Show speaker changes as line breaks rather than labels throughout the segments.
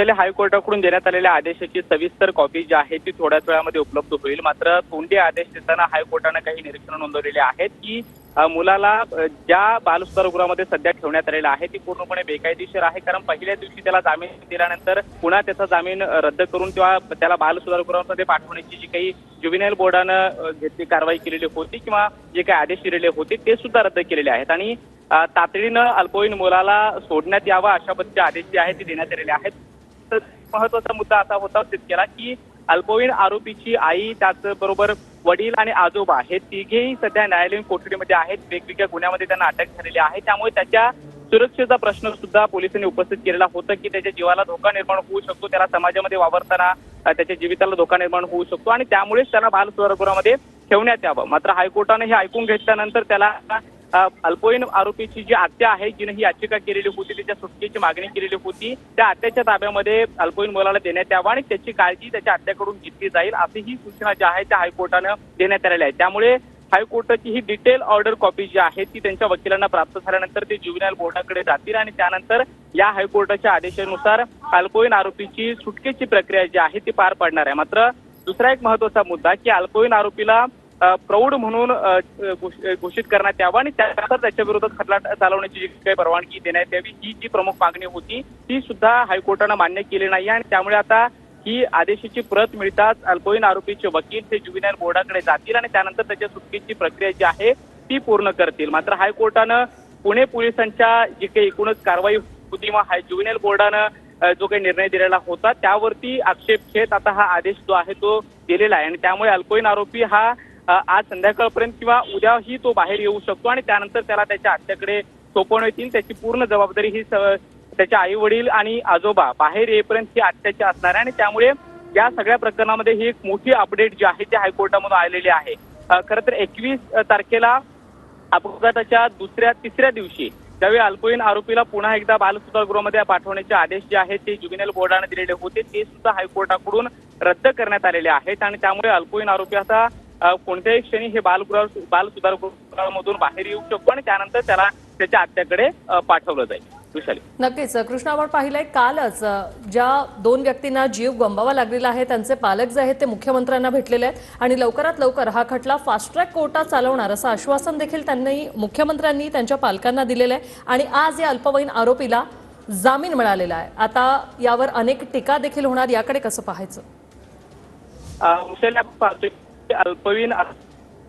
वैशाली हायकोर्टाकडून देण्यात आलेल्या आदेशाची सविस्तर कॉपी जी आहे ती थोड्याच वेळामध्ये उपलब्ध होईल। मात्र तोंडी आदेश देताना हायकोर्टाने काही निरीक्षणं नोंदवलेली आहेत की मुलाला ज्या बालसुधारगृहामध्ये सध्या ठेवण्यात आलेला आहे ती पूर्णपणे बेकायदेशीर आहे। कारण पहिल्या दिवशी त्याला जामीन दिल्यानंतर पुन्हा त्याचा जामीन रद्द करून किंवा त्याला बालसुधारगृहामध्ये पाठवण्याची जी काही ज्युव्हेनाइल बोर्डानं घेतली कारवाई केलेली होती किंवा जे काही आदेश दिलेले होते ते सुद्धा रद्द केलेले आहेत आणि तातडीनं अल्पवयीन मुलाला सोडण्यात यावा अशा पद्धतीचे आदेश जे आहेत ते देण्यात आलेले आहेत। तर महत्वाचा मुद्दा असा होता केला की अल्पवयीन आरोपीची आई त्याचबरोबर वडील आणि आजोबा हे तिघेही सध्या न्यायालयीन कोठडीमध्ये आहेत। वेगवेगळ्या गुन्ह्यामध्ये त्यांना अटक झालेली आहे। त्यामुळे त्याच्या सुरक्षेचा प्रश्न सुद्धा पोलिसांनी उपस्थित केलेला होता की त्याच्या जीवाला धोका निर्माण होऊ शकतो, त्याला समाजामध्ये वावरताना त्याच्या जीविताला धोका निर्माण होऊ शकतो आणि त्यामुळेच त्याला बालसुधारगृहामध्ये ठेवण्यात यावं। मात्र हायकोर्टाने हे ऐकून घेतल्यानंतर त्याला अल्पवयीन आरोपीची जी आत्या आहे जिने ही याचिका केलेली होती, त्याच्या सुटकेची मागणी केलेली होती, त्या आत्याच्या ताब्यामध्ये अल्पवयीन मुलाला देण्यात यावं आणि त्याची काळजी त्याच्या आत्याकडून घेतली जाईल अशी ही सूचना जी आहे त्या हायकोर्टानं देण्यात आलेल्या आहे। त्यामुळे हायकोर्टाची ही डिटेल ऑर्डर कॉपी जी आहे ती त्यांच्या वकिलांना प्राप्त झाल्यानंतर ते ज्युव्हेनाइल बोर्डाकडे जातील आणि त्यानंतर या हायकोर्टाच्या आदेशानुसार अल्पवयीन आरोपीची सुटकेची प्रक्रिया जी आहे ती पार पडणार आहे। मात्र दुसरा एक महत्वाचा मुद्दा की अल्पवयीन आरोपीला प्रौढ म्हणून घोषित करण्यात यावं आणि त्यानंतर त्याच्या विरोधात खटला चालवण्याची जी काही परवानगी देण्यात यावी ही जी प्रमुख मागणी होती ती सुद्धा हायकोर्टानं मान्य केली नाही आणि त्यामुळे आता ही आदेशाची प्रत मिळताच अल्पवयीन आरोपीचे वकील ते ज्युव्हेनाइल बोर्डाकडे जातील आणि त्यानंतर त्याच्या सुटकेची प्रक्रिया जी आहे ती पूर्ण करतील। मात्र हायकोर्टानं पुणे पोलिसांच्या जी काही एकूणच कारवाई होती किंवा ज्युव्हेनाइल बोर्डानं जो काही निर्णय दिलेला होता त्यावरती आक्षेप घेत आता हा आदेश जो आहे तो दिलेला आहे आणि त्यामुळे अल्पवयीन आरोपी हा आज संध्याकाळपर्यंत किंवा उद्याही तो बाहेर येऊ शकतो आणि त्यानंतर त्याला त्याच्या आत्याकडे सोपवण्यात येईल। त्याची पूर्ण जबाबदारी ही त्याच्या आई वडील आणि आजोबा बाहेर येईपर्यंत ही आत्याची असणार आहे आणि त्यामुळे या सगळ्या प्रकरणामध्ये ही एक मोठी अपडेट जी आहे ती हायकोर्टामधून आलेली आहे। खरं तर 21 तारखेला अपघाताच्या तिसऱ्या दिवशी त्यावेळी अल्पवयीन आरोपीला पुन्हा एकदा बालसुधारगृहामध्ये पाठवण्याचे आदेश जे आहेत ते ज्युव्हेनाइल बोर्डाने दिलेले होते ते सुद्धा हायकोर्टाकडून रद्द करण्यात आलेले आहेत आणि त्यामुळे अल्पवयीन आरोपी आता कोणत्याही क्षणी हे बालसुधारगृहामधून बाहेर येऊ शकतो आणि त्यानंतर त्याला त्याच्या आत्याकडे पाठवलं जाईल। विशाली,
नक्कीच कृष्ण, आपण पाहिलंय कालच ज्या दोन व्यक्तींना जीव गमवावा लागलेला आहे त्यांचे पालक जे आहेत ते मुख्यमंत्र्यांना भेटलेले आहेत आणि लवकरात लवकर हा खटला फास्ट ट्रॅक कोर्टात चालवणार असं आश्वासन देखील त्यांनी मुख्यमंत्र्यांनी त्यांच्या पालकांना दिलेलं आहे आणि आज या अल्पवयीन आरोपीला जामीन मिळालेला आहे। आता यावर अनेक टीका देखील होणार, याकडे कसं पाहायचं?
विशाली, आपण पाहतोय अल्पवयीन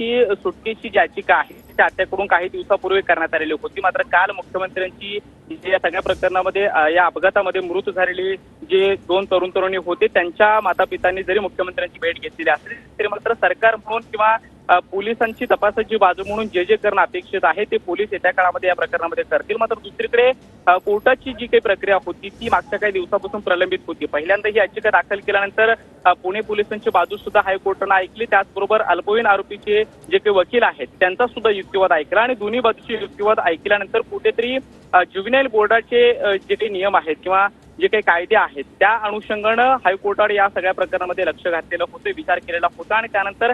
ही सुटकेची याचिका आहे त्या आत्याकडून काही दिवसापूर्वी करण्यात आलेली होती। मात्र काल मुख्यमंत्र्यांची या सगळ्या प्रकरणामध्ये या अपघातामध्ये मृत झालेले जे दोन तरुणी होते त्यांच्या मातापितांनी जरी मुख्यमंत्र्यांची भेट घेतलेली असली तरी मात्र सरकार म्हणून किंवा पोलिसांची तपासाची बाजू म्हणून जे करणं अपेक्षित आहे ते पोलीस येत्या काळामध्ये या प्रकरणामध्ये करतील। मात्र दुसरीकडे कोर्टाची जी काही प्रक्रिया होती ती मागच्या काही दिवसापासून प्रलंबित होती। पहिल्यांदा ही याचिका दाखल केल्यानंतर पुणे पोलिसांची बाजू सुद्धा हायकोर्टानं ऐकली, त्याचबरोबर अल्पवयीन आरोपीचे जे काही वकील आहेत त्यांचा सुद्धा युक्तिवाद ऐकला आणि दोन्ही बाजूचे युक्तिवाद ऐकल्यानंतर कुठेतरी ज्युव्हेनाइल बोर्डाचे जे काही नियम आहेत किंवा जे काही कायदे आहेत त्या अनुषंगानं हायकोर्टाने या सगळ्या प्रकरणामध्ये लक्ष घातलेलं होतं, विचार केलेला होता आणि त्यानंतर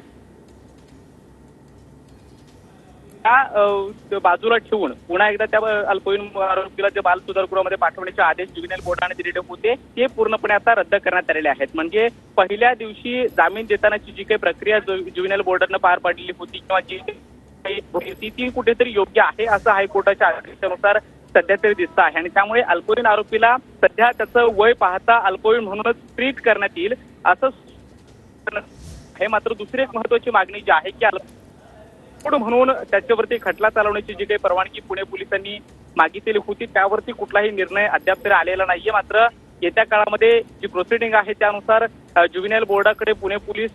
बाजूला ठेवून पुन्हा एकदा त्या अल्पवयीन आरोपीला जे बालसुधारगृहामध्ये पाठवण्याचे आदेश ज्युव्हेनाइल बोर्डाने दिलेले होते ते पूर्णपणे आता रद्द करण्यात आलेले आहेत। म्हणजे पहिल्या दिवशी जामीन देतानाची जी काही प्रक्रिया ज्युव्हेनाइल बोर्डाने पार पाडलेली होती किंवा जी ती कुठेतरी योग्य आहे असं हायकोर्टाच्या आदेशानुसार सध्या तरी दिसतं आहे आणि त्यामुळे अल्पवयीन आरोपीला सध्या त्याचं वय पाहता अल्पवयीन म्हणूनच ट्रीट करण्यात येईल असं आहे। मात्र दुसरी एक महत्वाची मागणी जी आहे की म्हणून त्याच्यावरती खटला चालवण्याची जी काही परवानगी पुणे पोलिसांनी मागितलेली होती त्यावरती कुठलाही निर्णय अद्याप तरी आलेला नाहीये। मात्र येत्या काळामध्ये जी प्रोसिडिंग आहे त्यानुसार ज्युव्हेनाइल बोर्डाकडे पुणे पोलीस